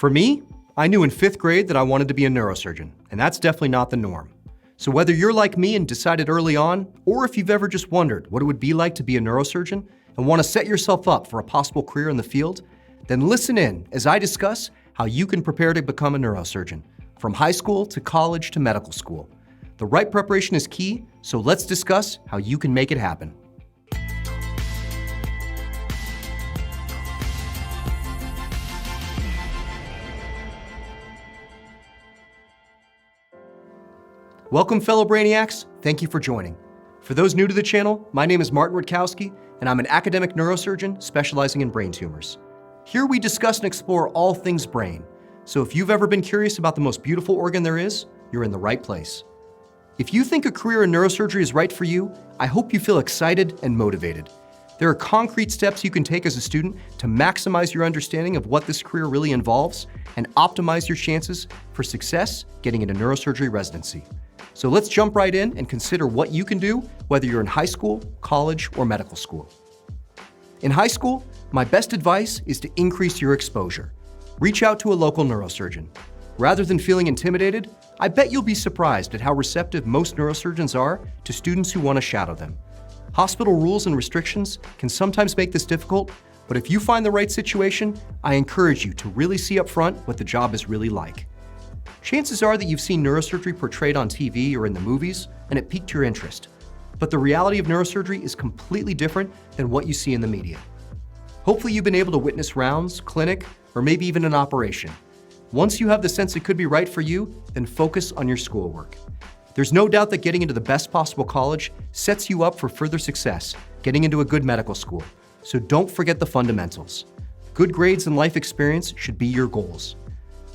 For me, I knew in 5th grade that I wanted to be a neurosurgeon, and that's definitely not the norm. So whether you're like me and decided early on, or if you've ever just wondered what it would be like to be a neurosurgeon and want to set yourself up for a possible career in the field, then listen in as I discuss how you can prepare to become a neurosurgeon, from high school to college to medical school. The right preparation is key, so let's discuss how you can make it happen. Welcome, fellow Brainiacs. Thank you for joining. For those new to the channel, my name is Martin Rutkowski, and I'm an academic neurosurgeon specializing in brain tumors. Here we discuss and explore all things brain. So if you've ever been curious about the most beautiful organ there is, you're in the right place. If you think a career in neurosurgery is right for you, I hope you feel excited and motivated. There are concrete steps you can take as a student to maximize your understanding of what this career really involves and optimize your chances for success getting into neurosurgery residency. So let's jump right in and consider what you can do, whether you're in high school, college, or medical school. In high school, my best advice is to increase your exposure. Reach out to a local neurosurgeon. Rather than feeling intimidated, I bet you'll be surprised at how receptive most neurosurgeons are to students who want to shadow them. Hospital rules and restrictions can sometimes make this difficult, but if you find the right situation, I encourage you to really see up front what the job is really like. Chances are that you've seen neurosurgery portrayed on TV or in the movies, and it piqued your interest. But the reality of neurosurgery is completely different than what you see in the media. Hopefully you've been able to witness rounds, clinic, or maybe even an operation. Once you have the sense it could be right for you, then focus on your schoolwork. There's no doubt that getting into the best possible college sets you up for further success, getting into a good medical school. So don't forget the fundamentals. Good grades and life experience should be your goals.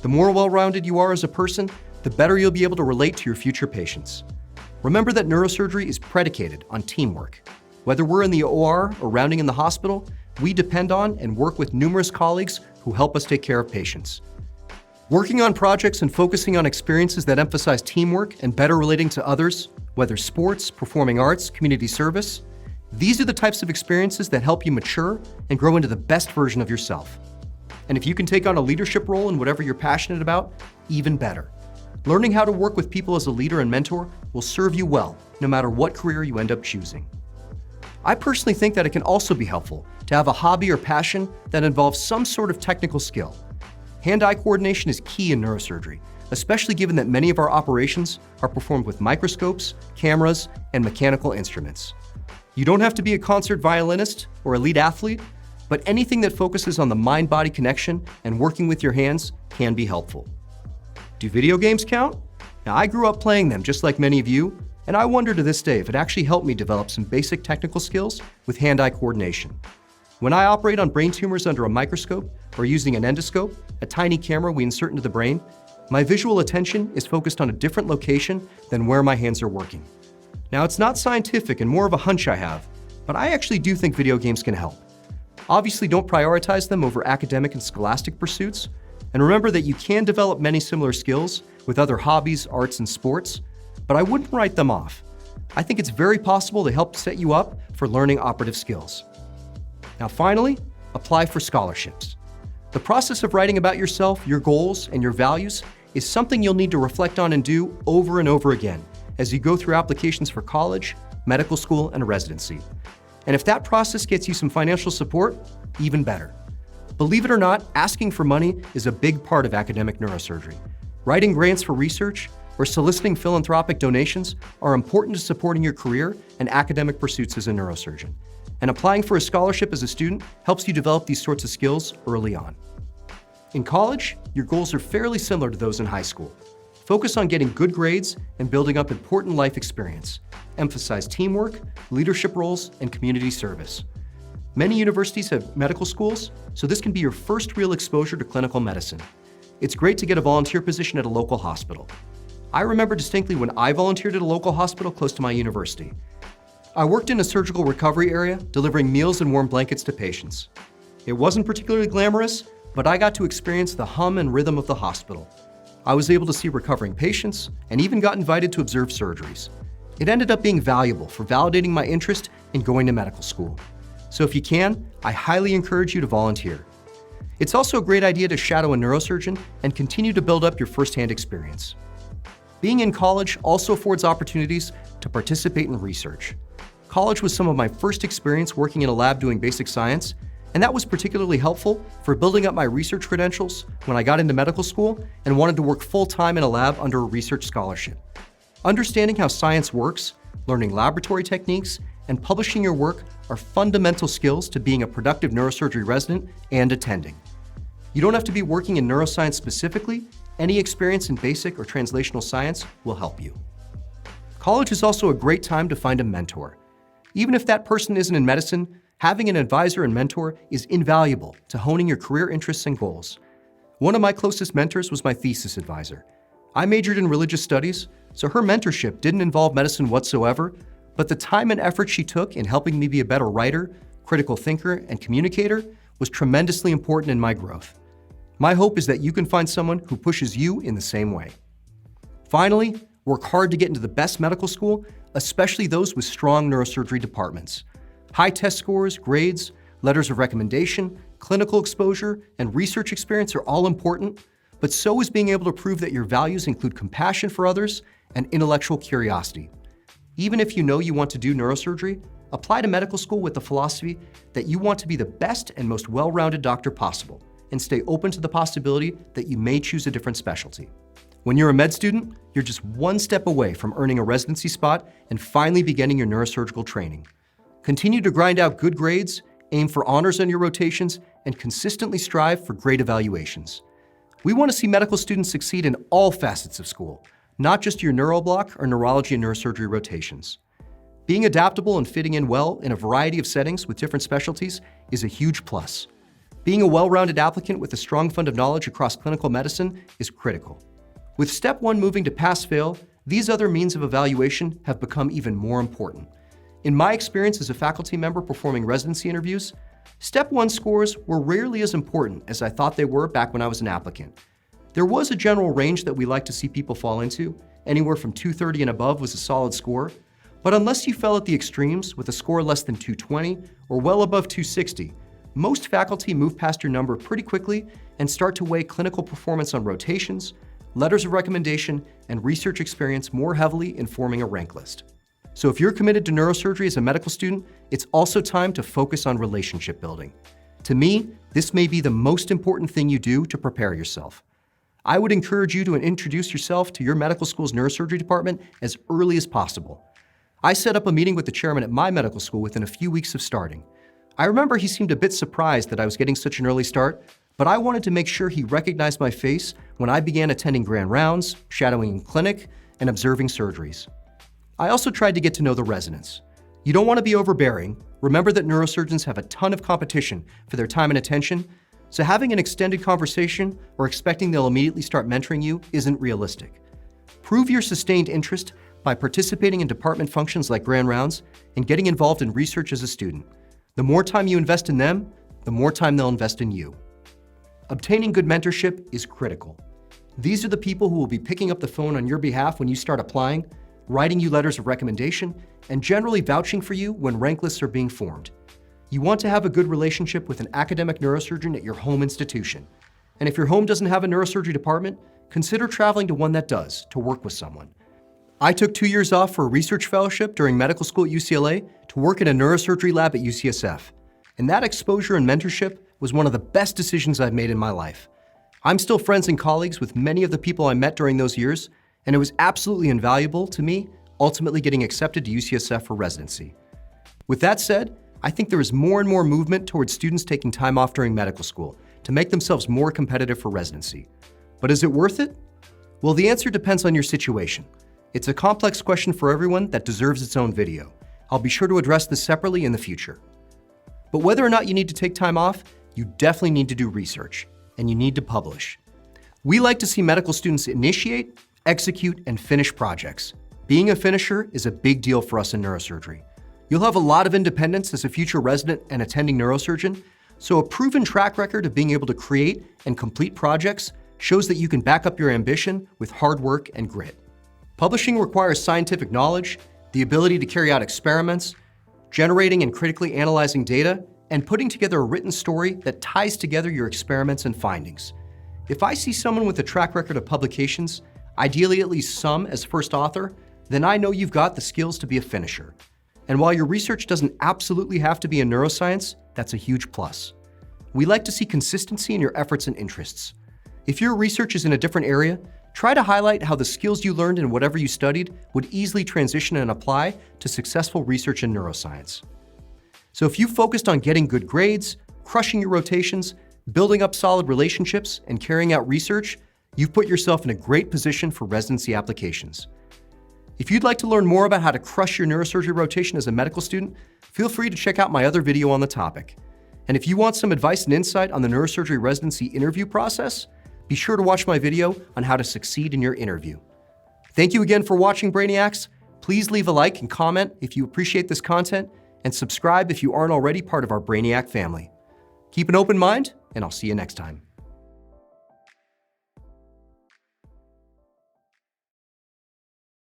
The more well-rounded you are as a person, the better you'll be able to relate to your future patients. Remember that neurosurgery is predicated on teamwork. Whether we're in the OR or rounding in the hospital, we depend on and work with numerous colleagues who help us take care of patients. Working on projects and focusing on experiences that emphasize teamwork and better relating to others, whether sports, performing arts, community service, these are the types of experiences that help you mature and grow into the best version of yourself. And if you can take on a leadership role in whatever you're passionate about, even better. Learning how to work with people as a leader and mentor will serve you well, no matter what career you end up choosing. I personally think that it can also be helpful to have a hobby or passion that involves some sort of technical skill. Hand-eye coordination is key in neurosurgery, especially given that many of our operations are performed with microscopes, cameras, and mechanical instruments. You don't have to be a concert violinist or elite athlete, but anything that focuses on the mind-body connection and working with your hands can be helpful. Do video games count? Now, I grew up playing them just like many of you, and I wonder to this day if it actually helped me develop some basic technical skills with hand-eye coordination. When I operate on brain tumors under a microscope or using an endoscope, a tiny camera we insert into the brain, my visual attention is focused on a different location than where my hands are working. Now, it's not scientific and more of a hunch I have, but I actually do think video games can help. Obviously, don't prioritize them over academic and scholastic pursuits, and remember that you can develop many similar skills with other hobbies, arts, and sports, but I wouldn't write them off. I think it's very possible to help set you up for learning operative skills. Now finally, apply for scholarships. The process of writing about yourself, your goals, and your values is something you'll need to reflect on and do over and over again as you go through applications for college, medical school, and residency. And if that process gets you some financial support, even better. Believe it or not, asking for money is a big part of academic neurosurgery. Writing grants for research or soliciting philanthropic donations are important to supporting your career and academic pursuits as a neurosurgeon. And applying for a scholarship as a student helps you develop these sorts of skills early on. In college, your goals are fairly similar to those in high school. Focus on getting good grades and building up important life experience. Emphasize teamwork, leadership roles, and community service. Many universities have medical schools, so this can be your first real exposure to clinical medicine. It's great to get a volunteer position at a local hospital. I remember distinctly when I volunteered at a local hospital close to my university. I worked in a surgical recovery area, delivering meals and warm blankets to patients. It wasn't particularly glamorous, but I got to experience the hum and rhythm of the hospital. I was able to see recovering patients and even got invited to observe surgeries. It ended up being valuable for validating my interest in going to medical school. So if you can, I highly encourage you to volunteer. It's also a great idea to shadow a neurosurgeon and continue to build up your firsthand experience. Being in college also affords opportunities to participate in research. College was some of my first experience working in a lab doing basic science, and that was particularly helpful for building up my research credentials when I got into medical school and wanted to work full-time in a lab under a research scholarship. Understanding how science works, learning laboratory techniques, and publishing your work are fundamental skills to being a productive neurosurgery resident and attending. You don't have to be working in neuroscience specifically. Any experience in basic or translational science will help you. College is also a great time to find a mentor. Even if that person isn't in medicine, having an advisor and mentor is invaluable to honing your career interests and goals. One of my closest mentors was my thesis advisor. I majored in religious studies, so her mentorship didn't involve medicine whatsoever, but the time and effort she took in helping me be a better writer, critical thinker, and communicator was tremendously important in my growth. My hope is that you can find someone who pushes you in the same way. Finally, work hard to get into the best medical school, especially those with strong neurosurgery departments. High test scores, grades, letters of recommendation, clinical exposure, and research experience are all important, but so is being able to prove that your values include compassion for others and intellectual curiosity. Even if you know you want to do neurosurgery, apply to medical school with the philosophy that you want to be the best and most well-rounded doctor possible, and stay open to the possibility that you may choose a different specialty. When you're a med student, you're just one step away from earning a residency spot and finally beginning your neurosurgical training. Continue to grind out good grades, aim for honors on your rotations, and consistently strive for great evaluations. We want to see medical students succeed in all facets of school, not just your neuroblock or neurology and neurosurgery rotations. Being adaptable and fitting in well in a variety of settings with different specialties is a huge plus. Being a well-rounded applicant with a strong fund of knowledge across clinical medicine is critical. With Step 1 moving to pass-fail, these other means of evaluation have become even more important. In my experience as a faculty member performing residency interviews, Step 1 scores were rarely as important as I thought they were back when I was an applicant. There was a general range that we like to see people fall into. Anywhere from 230 and above was a solid score. But unless you fell at the extremes with a score less than 220 or well above 260, most faculty move past your number pretty quickly and start to weigh clinical performance on rotations, letters of recommendation, and research experience more heavily in forming a rank list. So if you're committed to neurosurgery as a medical student, it's also time to focus on relationship building. To me, this may be the most important thing you do to prepare yourself. I would encourage you to introduce yourself to your medical school's neurosurgery department as early as possible. I set up a meeting with the chairman at my medical school within a few weeks of starting. I remember he seemed a bit surprised that I was getting such an early start, but I wanted to make sure he recognized my face when I began attending grand rounds, shadowing in clinic, and observing surgeries. I also tried to get to know the residents. You don't want to be overbearing. Remember that neurosurgeons have a ton of competition for their time and attention, so having an extended conversation or expecting they'll immediately start mentoring you isn't realistic. Prove your sustained interest by participating in department functions like grand rounds and getting involved in research as a student. The more time you invest in them, the more time they'll invest in you. Obtaining good mentorship is critical. These are the people who will be picking up the phone on your behalf when you start applying, writing you letters of recommendation, and generally vouching for you when rank lists are being formed. You want to have a good relationship with an academic neurosurgeon at your home institution. And if your home doesn't have a neurosurgery department, consider traveling to one that does to work with someone. I took 2 years off for a research fellowship during medical school at UCLA to work in a neurosurgery lab at UCSF. And that exposure and mentorship was one of the best decisions I've made in my life. I'm still friends and colleagues with many of the people I met during those years, and it was absolutely invaluable to me, ultimately getting accepted to UCSF for residency. With that said, I think there is more and more movement towards students taking time off during medical school to make themselves more competitive for residency. But is it worth it? Well, the answer depends on your situation. It's a complex question for everyone that deserves its own video. I'll be sure to address this separately in the future. But whether or not you need to take time off, you definitely need to do research, and you need to publish. We like to see medical students initiate, execute, and finish projects. Being a finisher is a big deal for us in neurosurgery. You'll have a lot of independence as a future resident and attending neurosurgeon, so a proven track record of being able to create and complete projects shows that you can back up your ambition with hard work and grit. Publishing requires scientific knowledge, the ability to carry out experiments, generating and critically analyzing data, and putting together a written story that ties together your experiments and findings. If I see someone with a track record of publications, ideally at least some as first author, then I know you've got the skills to be a finisher. And while your research doesn't absolutely have to be in neuroscience, that's a huge plus. We like to see consistency in your efforts and interests. If your research is in a different area, try to highlight how the skills you learned in whatever you studied would easily transition and apply to successful research in neuroscience. So if you focused on getting good grades, crushing your rotations, building up solid relationships, and carrying out research, you've put yourself in a great position for residency applications. If you'd like to learn more about how to crush your neurosurgery rotation as a medical student, feel free to check out my other video on the topic. And if you want some advice and insight on the neurosurgery residency interview process, be sure to watch my video on how to succeed in your interview. Thank you again for watching, Brainiacs. Please leave a like and comment if you appreciate this content, and subscribe if you aren't already part of our Brainiac family. Keep an open mind, and I'll see you next time.